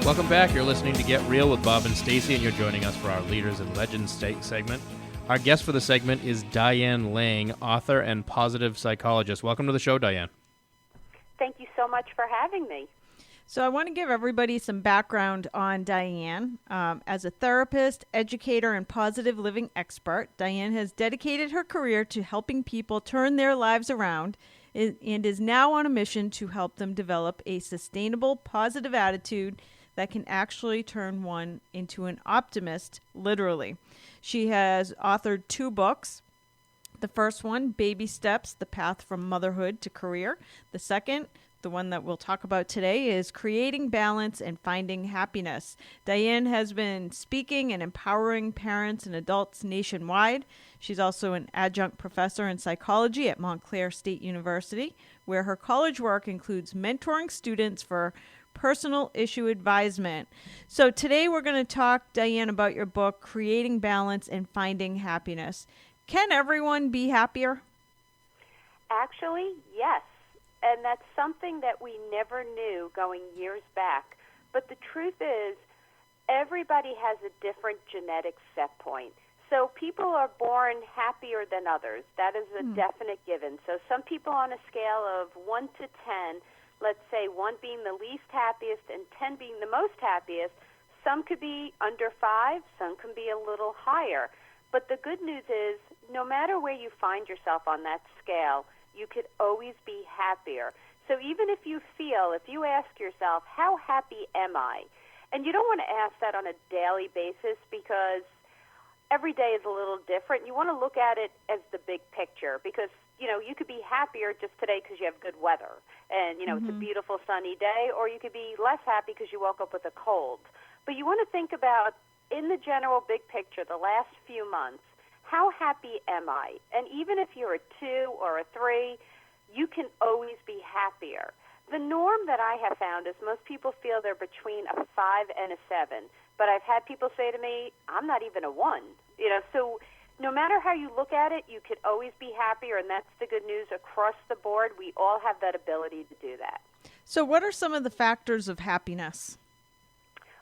Welcome back. You're listening to Get Real with Bob and Stacy, and you're joining us for our Leaders and Legends segment. Our guest for the segment is Diane Lang, author and positive psychologist. Welcome to the show, Diane. Thank you so much for having me. So I want to give everybody some background on Diane. As a therapist, educator, and positive living expert, Diane has dedicated her career to helping people turn their lives around and is now on a mission to help them develop a sustainable, positive attitude that can actually turn one into an optimist, literally. She has authored 2 books. The first one, Baby Steps, The Path from Motherhood to Career. The second, the one that we'll talk about today, is Creating Balance and Finding Happiness. Diane has been speaking and empowering parents and adults nationwide. She's also an adjunct professor in psychology at Montclair State University, where her college work includes mentoring students for personal issue advisement. So today we're going to talk, Diane, about your book, Creating Balance and Finding Happiness. Can everyone be happier? Actually, yes. And that's something that we never knew going years back. But the truth is, everybody has a different genetic set point. So people are born happier than others. That is a definite given. So some people on a scale of 1 to 10, let's say 1 being the least happiest and 10 being the most happiest, some could be under 5, some can be a little higher. But the good news is, no matter where you find yourself on that scale, you could always be happier. So even if you ask yourself, how happy am I? And you don't want to ask that on a daily basis because every day is a little different. You want to look at it as the big picture because, you could be happier just today because you have good weather and, it's a beautiful sunny day, or you could be less happy because you woke up with a cold. But you want to think about, in the general big picture, the last few months, how happy am I? And even if you're a 2 or a 3, you can always be happier. The norm that I have found is most people feel they're between a 5 and a 7. But I've had people say to me, I'm not even a 1. So no matter how you look at it, you could always be happier, and that's the good news across the board. We all have that ability to do that. So what are some of the factors of happiness?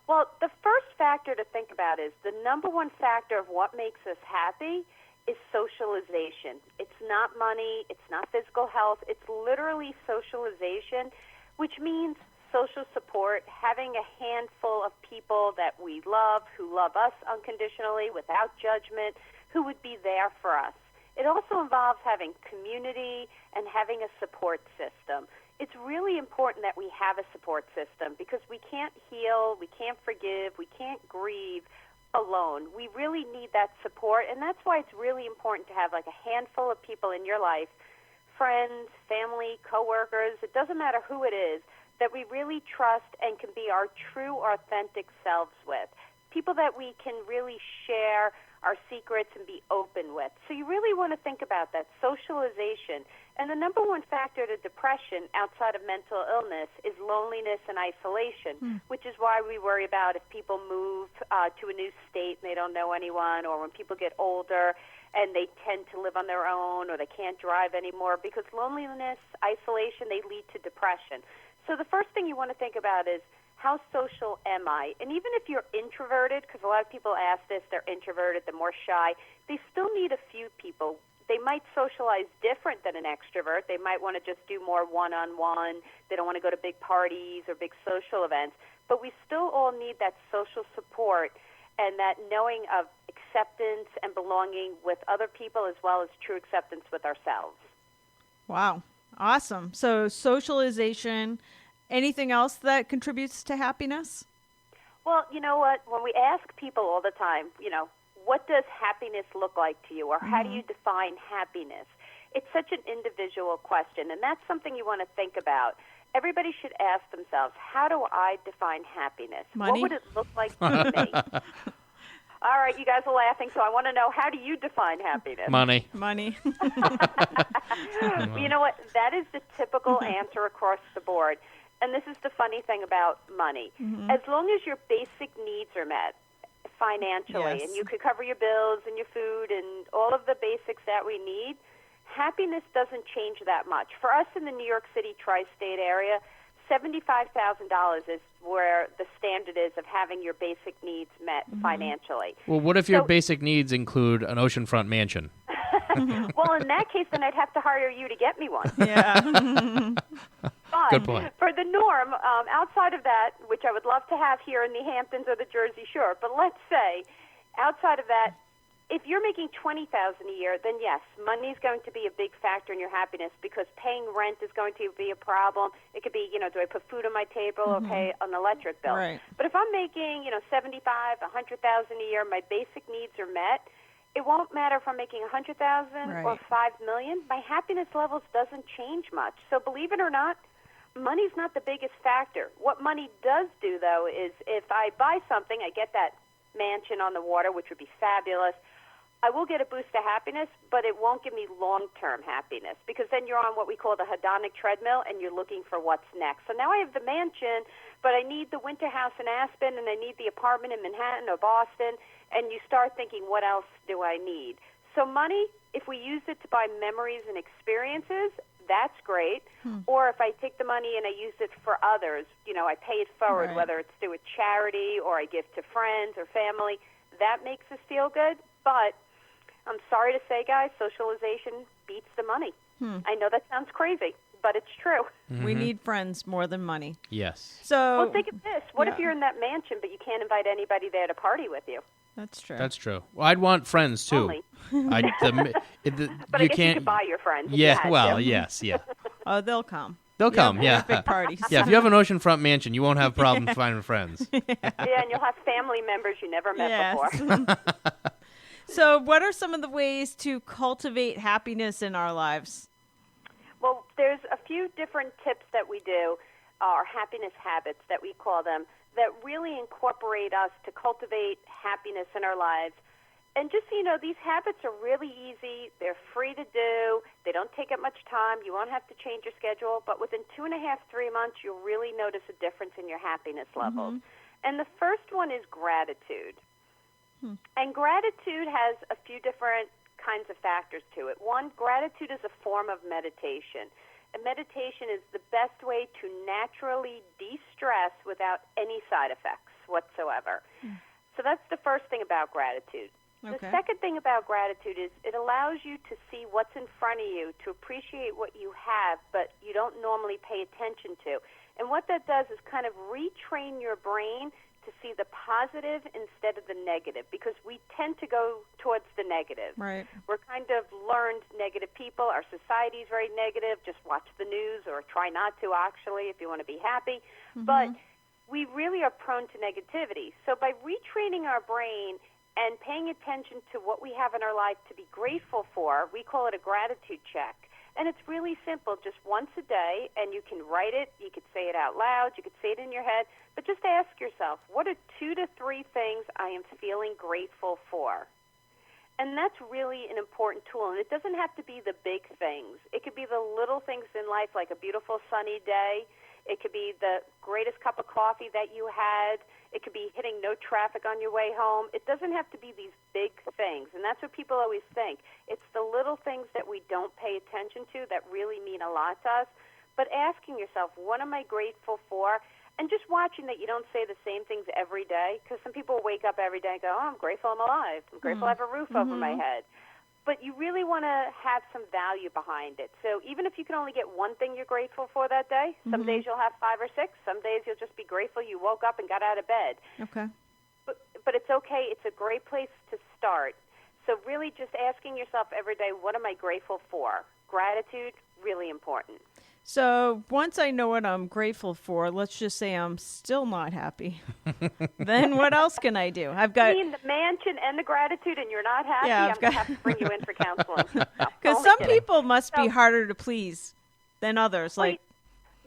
Well, the first factor to think about is the number one factor of what makes us happy is socialization. It's not money. It's not physical health. It's literally socialization, which means social support, having a handful of people that we love, who love us unconditionally, without judgment, who would be there for us. It also involves having community and having a support system. It's really important that we have a support system because we can't heal, we can't forgive, we can't grieve alone. We really need that support, and that's why it's really important to have like a handful of people in your life, friends, family, coworkers, it doesn't matter who it is, that we really trust and can be our true, authentic selves with. People that we can really share our secrets and be open with. So you really want to think about that socialization. And the number one factor to depression outside of mental illness is loneliness and isolation, which is why we worry about if people move to a new state and they don't know anyone, or when people get older and they tend to live on their own or they can't drive anymore, because loneliness, isolation, they lead to depression. So the first thing you want to think about is, how social am I? And even if you're introverted, because a lot of people ask this, they're introverted, they're more shy, they still need a few people. They might socialize different than an extrovert. They might want to just do more one-on-one. They don't want to go to big parties or big social events. But we still all need that social support and that knowing of acceptance and belonging with other people, as well as true acceptance with ourselves. Wow. Awesome. So socialization. Anything else that contributes to happiness? Well, you know what? When we ask people all the time, what does happiness look like to you, or how do you define happiness? It's such an individual question, and that's something you want to think about. Everybody should ask themselves, how do I define happiness? Money? What would it look like to me? All right, you guys are laughing, so I want to know, how do you define happiness? Money. You know what? That is the typical answer across the board. And this is the funny thing about money. As long as your basic needs are met financially, and you could cover your bills and your food and all of the basics that we need, happiness doesn't change that much. For us in the New York City tri-state area, $75,000 is where the standard is of having your basic needs met financially. Well, what if your basic needs include an oceanfront mansion? Well, in that case, then I'd have to hire you to get me one. Yeah. But Good point. for the norm, outside of that, which I would love to have here in the Hamptons or the Jersey Shore, but let's say outside of that, if you're making $20,000 a year, then yes, money is going to be a big factor in your happiness because paying rent is going to be a problem. It could be, do I put food on my table or pay an electric bill? Right. But if I'm making, $75,000, $100,000 a year, my basic needs are met. It won't matter if I'm making $100,000 or $5 million. My happiness levels doesn't change much. So believe it or not, money's not the biggest factor. What money does do, though, is if I buy something, I get that mansion on the water, which would be fabulous. I will get a boost of happiness, but it won't give me long-term happiness because then you're on what we call the hedonic treadmill and you're looking for what's next. So now I have the mansion, but I need the winter house in Aspen and I need the apartment in Manhattan or Boston, and you start thinking, what else do I need? So money, if we use it to buy memories and experiences, that's great. Or if I take the money and I use it for others, I pay it forward, whether it's through a charity or I give to friends or family, that makes us feel good. But I'm sorry to say, guys, socialization beats the money. I know that sounds crazy, but it's true. We need friends more than money. Yes. So Well, think of this. What if you're in that mansion, but you can't invite anybody there to party with you? that's true. That's true. Well, I'd want friends, too. Only. But I guess you could buy your friends. if you Yeah, had well, to. yes, yeah. Oh, they'll come. They'll come, yeah. Big parties. Yeah, if you have an oceanfront mansion, you won't have problems finding friends. Yeah, and you'll have family members you never met before. So what are some of the ways to cultivate happiness in our lives? Well, there's a few different tips that we do, or happiness habits that we call them, that really incorporate us to cultivate happiness in our lives. And just so you know, these habits are really easy. They're free to do. They don't take up much time. You won't have to change your schedule. But within 2.5, 3 months, you'll really notice a difference in your happiness levels. And the first one is gratitude. And gratitude has a few different kinds of factors to it. One, gratitude is a form of meditation. And meditation is the best way to naturally de-stress without any side effects whatsoever. So that's the first thing about gratitude. The second thing about gratitude is it allows you to see what's in front of you, to appreciate what you have, but you don't normally pay attention to. And what that does is kind of retrain your brain to see the positive instead of the negative, because we tend to go towards the negative. Right. We're kind of learned negative people. Our society is very negative. Just watch the news or try not to, actually, if you want to be happy. But we really are prone to negativity. So by retraining our brain and paying attention to what we have in our life to be grateful for, we call it a gratitude check. And it's really simple, just once a day, and you can write it, you could say it out loud, you could say it in your head, but just ask yourself, what are 2 to 3 things I am feeling grateful for? And that's really an important tool, and it doesn't have to be the big things. It could be the little things in life, like a beautiful sunny day. It could be the greatest cup of coffee that you had. It could be hitting no traffic on your way home. It doesn't have to be these big things, and that's what people always think. It's the little things that we don't pay attention to that really mean a lot to us. But asking yourself, what am I grateful for? And just watching that you don't say the same things every day, because some people wake up every day and go, oh, I'm grateful I'm alive. I'm grateful I have a roof over my head. But you really want to have some value behind it. So even if you can only get one thing you're grateful for that day, some days you'll have 5 or 6. Some days you'll just be grateful you woke up and got out of bed. Okay. But it's okay. It's a great place to start. So really just asking yourself every day, what am I grateful for? Gratitude, really important. So once I know what I'm grateful for, let's just say I'm still not happy. Then what else can I do? I've got You mean the mansion and the gratitude, and you're not happy? Yeah, I'm going to have to bring you in for counseling. because some people must be harder to please than others. Well, Like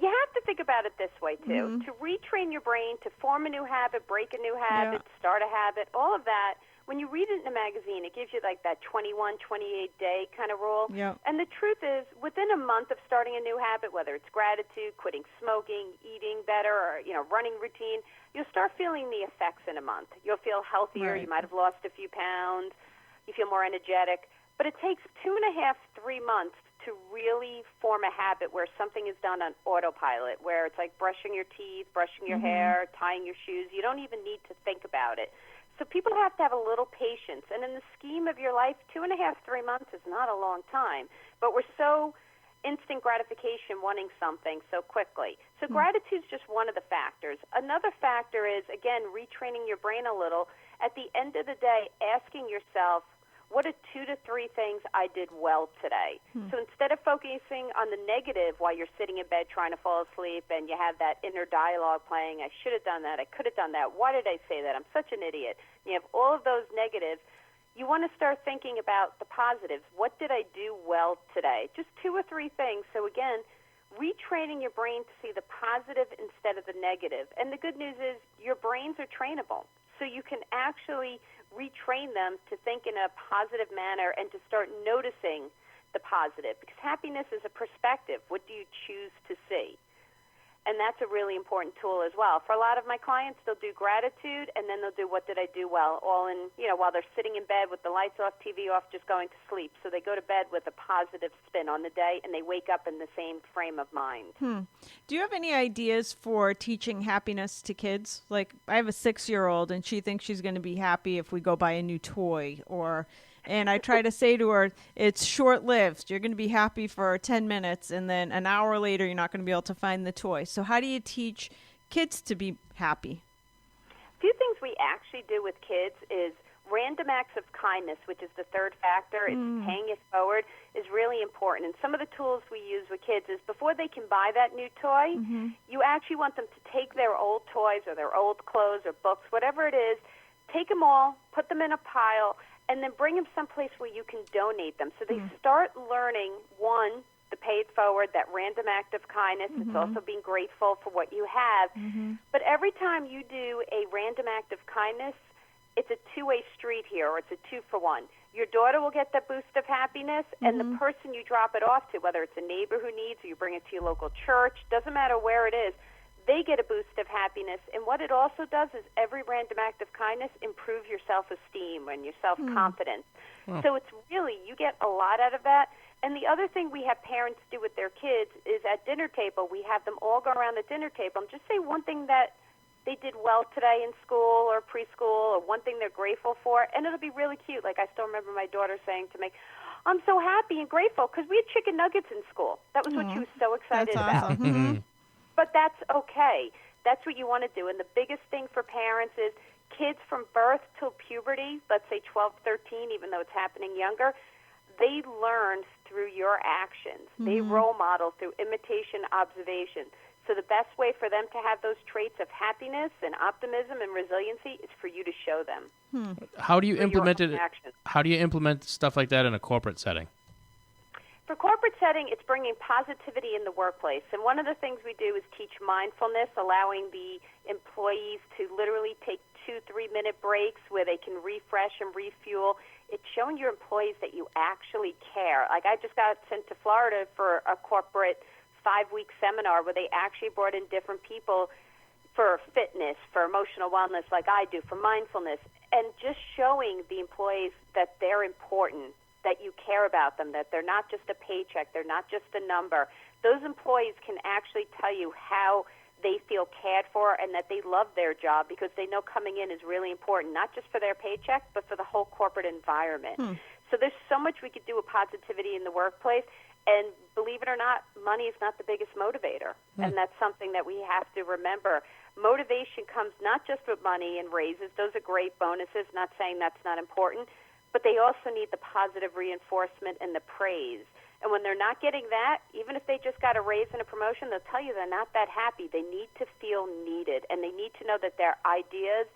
you have to think about it this way, too. To retrain your brain, to form a new habit, break a new habit, start a habit, all of that, when you read it in a magazine, it gives you like that 21, 28-day kind of rule. Yeah. And the truth is, within a month of starting a new habit, whether it's gratitude, quitting smoking, eating better, or running routine, you'll start feeling the effects in a month. You'll feel healthier. Right. You might have lost a few pounds. You feel more energetic. But it takes 2.5, 3 months to really form a habit where something is done on autopilot, where it's like brushing your teeth, brushing your hair, tying your shoes. You don't even need to think about it. So people have to have a little patience. And in the scheme of your life, 2.5, 3 months is not a long time. But we're so instant gratification wanting something so quickly. So gratitude is just one of the factors. Another factor is, again, retraining your brain a little. At the end of the day, asking yourself, what are 2 to 3 things I did well today? So instead of focusing on the negative while you're sitting in bed trying to fall asleep and you have that inner dialogue playing, I should have done that, I could have done that, why did I say that, I'm such an idiot. You have all of those negatives. You want to start thinking about the positives. What did I do well today? Just 2 or 3 things. So again, retraining your brain to see the positive instead of the negative. And the good news is your brains are trainable. So you can actually retrain them to think in a positive manner and to start noticing the positive. Because happiness is a perspective. What do you choose to see? And that's a really important tool as well. For a lot of my clients, they'll do gratitude, and then they'll do what did I do well, all in, while they're sitting in bed with the lights off, TV off, just going to sleep. So they go to bed with a positive spin on the day, and they wake up in the same frame of mind. Do you have any ideas for teaching happiness to kids? Like, I have a 6-year-old, and she thinks she's going to be happy if we go buy a new toy, and I try to say to her, it's short-lived. You're going to be happy for 10 minutes, and then an hour later, you're not going to be able to find the toy. So how do you teach kids to be happy? A few things we actually do with kids is random acts of kindness, which is the third factor. It's paying it forward, is really important. And some of the tools we use with kids is before they can buy that new toy, you actually want them to take their old toys or their old clothes or books, whatever it is, take them all, put them in a pile, and then bring them someplace where you can donate them. So they start learning, one, the pay it forward, that random act of kindness. It's also being grateful for what you have. But every time you do a random act of kindness, it's a two-way street here, or it's a 2-for-1. Your daughter will get that boost of happiness, and the person you drop it off to, whether it's a neighbor who needs or you bring it to your local church, doesn't matter where it is, they get a boost of happiness. And what it also does is every random act of kindness improves your self-esteem and your self-confidence. So it's really, you get a lot out of that. And the other thing we have parents do with their kids is at dinner table, we have them all go around the dinner table and just say one thing that they did well today in school or preschool, or one thing they're grateful for, and it'll be really cute. Like I still remember my daughter saying to me, I'm so happy and grateful because we had chicken nuggets in school. That was what she was so excited about. But that's okay. That's what you want to do. And the biggest thing for parents is kids from birth till puberty, let's say 12, 13, even though it's happening younger, they learn through your actions. They role model through imitation, observation. So the best way for them to have those traits of happiness and optimism and resiliency is for you to show them. How do you implement it? How do you implement stuff like that in a corporate setting? For corporate setting, it's bringing positivity in the workplace. And one of the things we do is teach mindfulness, allowing the employees to literally take 2-3-minute breaks where they can refresh and refuel. It's showing your employees that you actually care. Like I just got sent to Florida for a corporate 5-week seminar where they actually brought in different people for fitness, for emotional wellness like I do, for mindfulness, and just showing the employees that they're important, that you care about them, that they're not just a paycheck, they're not just a number. Those employees can actually tell you how they feel cared for and that they love their job because they know coming in is really important, not just for their paycheck, but for the whole corporate environment. So there's so much we could do with positivity in the workplace. And believe it or not, money is not the biggest motivator. And that's something that we have to remember. Motivation comes not just with money and raises. Those are great bonuses, not saying that's not important. But they also need the positive reinforcement and the praise. And when they're not getting that, even if they just got a raise and a promotion, they'll tell you they're not that happy. They need to feel needed, and they need to know that their ideas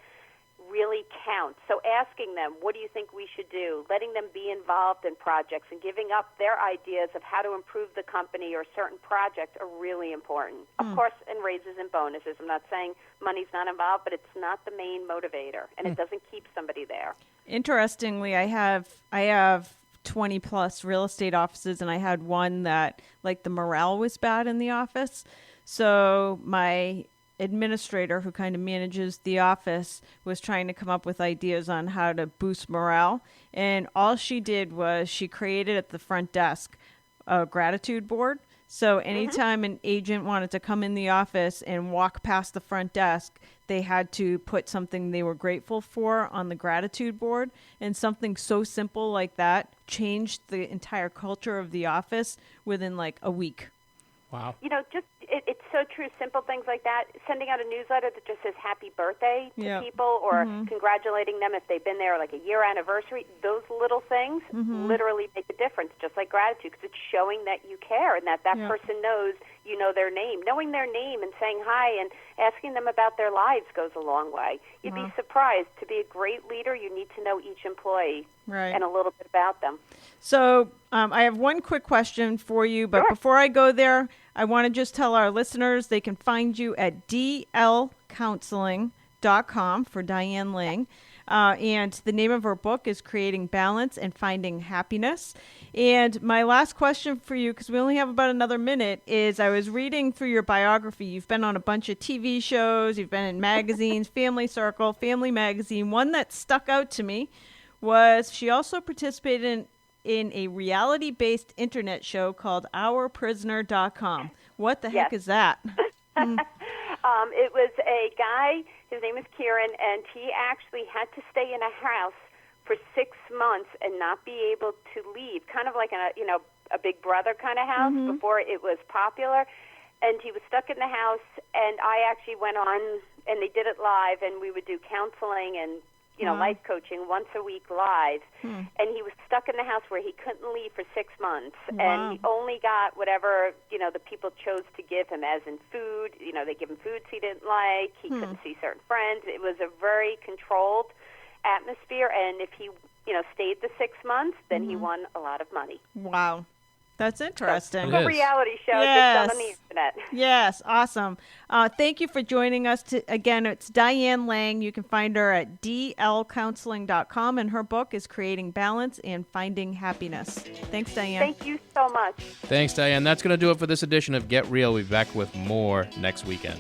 really count. So asking them, what do you think we should do? Letting them be involved in projects and giving up their ideas of how to improve the company or a certain project are really important. Of course, in raises and bonuses. I'm not saying money's not involved, but it's not the main motivator, and it doesn't keep somebody there. Interestingly, I have 20 plus real estate offices, and I had one that like the morale was bad in the office. So my administrator, who kind of manages the office, was trying to come up with ideas on how to boost morale. And all she did was she created at the front desk a gratitude board. So anytime an agent wanted to come in the office and walk past the front desk, they had to put something they were grateful for on the gratitude board. And something so simple like that changed the entire culture of the office within like a week. Wow. You know, just it's so true. Simple things like that. Sending out a newsletter that just says happy birthday to people, or congratulating them if they've been there like a year anniversary. Those little things literally make a difference, just like gratitude, because it's showing that you care and that person knows you know their name. Knowing their name and saying hi and asking them about their lives goes a long way. You'd be surprised. To be a great leader, you need to know each employee and a little bit about them. So I have one quick question for you, but before I go there, I want to just tell our listeners they can find you at dlcounseling.com for Diane Lang. And the name of her book is Creating Balance and Finding Happiness. And my last question for you, because we only have about another minute, is I was reading through your biography. You've been on a bunch of TV shows. You've been in magazines, Family Circle, Family Magazine. One that stuck out to me was she also participated in a reality-based internet show called OurPrisoner.com. What the heck is that? It was a guy, his name is Kieran, and he actually had to stay in a house for 6 months and not be able to leave, kind of like a Big Brother kind of house before it was popular. And he was stuck in the house, and I actually went on, and they did it live, and we would do counseling and life coaching once a week live. And he was stuck in the house where he couldn't leave for 6 months. And he only got whatever, the people chose to give him, as in food. They give him foods he didn't like. He couldn't see certain friends. It was a very controlled atmosphere. And if he, stayed the 6 months, then he won a lot of money. Wow. That's interesting. So, a reality show just on the internet. Yes, awesome. Thank you for joining us. Again, it's Diane Lang. You can find her at dlcounseling.com, and her book is Creating Balance and Finding Happiness. Thanks, Diane. Thank you so much. Thanks, Diane. That's going to do it for this edition of Get Real. We'll be back with more next weekend.